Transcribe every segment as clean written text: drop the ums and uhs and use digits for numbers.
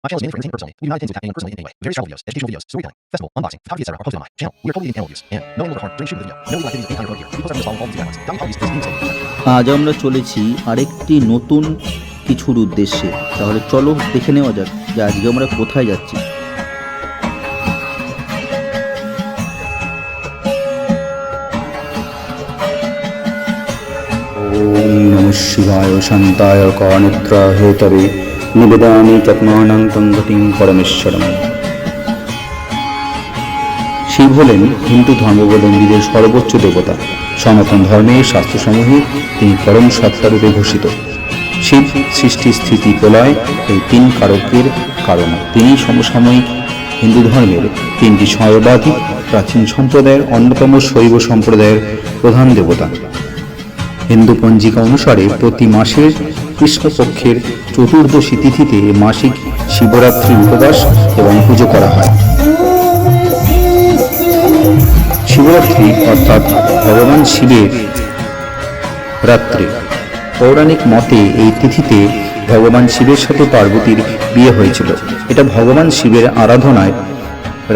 My channel is mainly for entertainment personally. We do not intend to attack anyone personally in any way. Various travel videos, educational videos, storytelling, festival, unboxing, photography, etc. are posted on my channel. We are totally in animal use, and no animal harm during shooting the video. No illegal activities of any kind are promoted here. We post our videos following all these guidelines. Dummy hobbies is being safe. আজ আমরা চলেছি আরেকটি নতুন কিছুর উদ্দেশ্যে। তাহলে চলো দেখে নেওয়া যাক যে আজকে আমরা কোথায় যাচ্ছি। ওম নমঃ শিবায় শান্তায় কানিদ্রা হেতবে নিবেদামি চত্মানাং তঙ্গতিং পরমেশ্বরম। শিব হলেন হিন্দু ধর্মাবলম্বীদের সর্বোচ্চ দেবতা। সনাতন ধর্মের শাস্ত্রসমূহে তিনি পরম সত্তারূপে ঘোষিত। শিব সৃষ্টি স্থিতি প্রলয় এই তিন কারকের কারণ। তিনি সমসাময়িক হিন্দু ধর্মের তিনটি সর্বাধিক প্রাচীন সম্প্রদায়ের অন্যতম শৈব সম্প্রদায়ের প্রধান দেবতা। হিন্দু পঞ্জিকা অনুসারে প্রতি মাসের কৃষ্ণপক্ষের চতুর্দশী তিথিতে মাসিক শিবরাত্রি উপবাস এবং পুজো করা হয়। শিবরাত্রি অর্থাৎ ভগবান শিবের রাত্রি। পৌরাণিক মতে এই তিথিতে ভগবান শিবের সাথে পার্বতীর বিয়ে হয়েছিল। এটা ভগবান শিবের আরাধনায়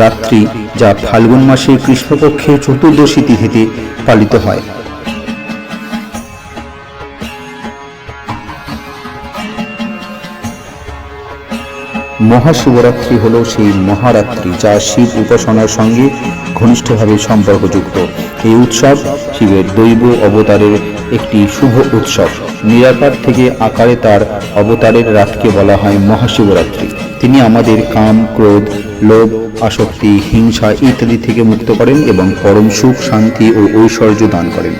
রাত্রি, যা ফাল্গুন মাসে কৃষ্ণপক্ষের চতুর্দশী তিথিতে পালিত হয়। মহাশিবরাত্রি হল সেই মহারাত্রি যা শিব উপাসনার সঙ্গে ঘনিষ্ঠভাবে সম্পর্কযুক্ত। এই উৎসব শিবের দৈব অবতারের একটি শুভ উৎসব। নিরাকার থেকে আকারে তার অবতারের রাতকে বলা হয় মহাশিবরাত্রি। তিনি আমাদের কাম, ক্রোধ, লোভ, আসক্তি, হিংসা ইত্যাদি থেকে মুক্ত করেন এবং পরম সুখ, শান্তি ও ঐশ্বর্য দান করেন।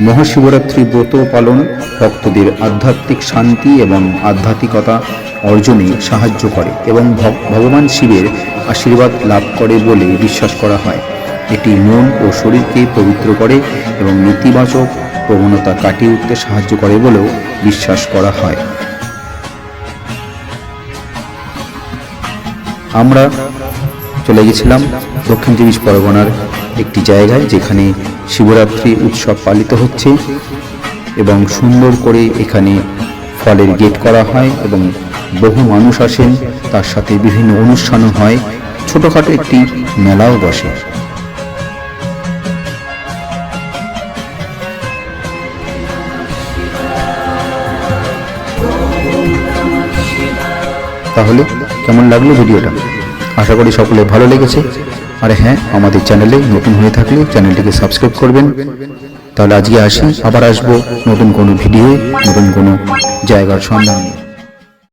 মহাশিবরাত্রি ব্রত পালন ভক্তদের আধ্যাত্মিক শান্তি এবং আধ্যাত্মিকতা অর্জনে সাহায্য করে এবং ভগবান শিবের আশীর্বাদ লাভ করে বলে বিশ্বাস করা হয়। এটি মন ও শরীরকে পবিত্র করে এবং নেতিবাচক প্রবণতা কাটিয়ে উঠতে সাহায্য করে বলেও বিশ্বাস করা হয়। আমরা চলে গেছিলাম দক্ষিণ চব্বিশ পরগনার একটি জায়গায় যেখানে শিবরাত্রি উৎসব পালিত হচ্ছে এবং সুন্দর করে এখানে ফলের গেট করা হয় এবং বহু মানুষ আসেন। তার সাথে বিভিন্ন অনুষ্ঠানও হয়, ছোটখাটো একটি মেলাও বসে। তাহলে কেমন লাগলো ভিডিওটা? আশা করি সকলে ভালো লেগেছে। আর হ্যাঁ, আমাদের চ্যানেলে নতুন হয়ে থাকলে চ্যানেলটিকে সাবস্ক্রাইব করবেন। তাহলে আজকে আসি, আবার আসবো নতুন কোনো ভিডিও, নতুন কোনো জায়গার সন্ধান নিয়ে।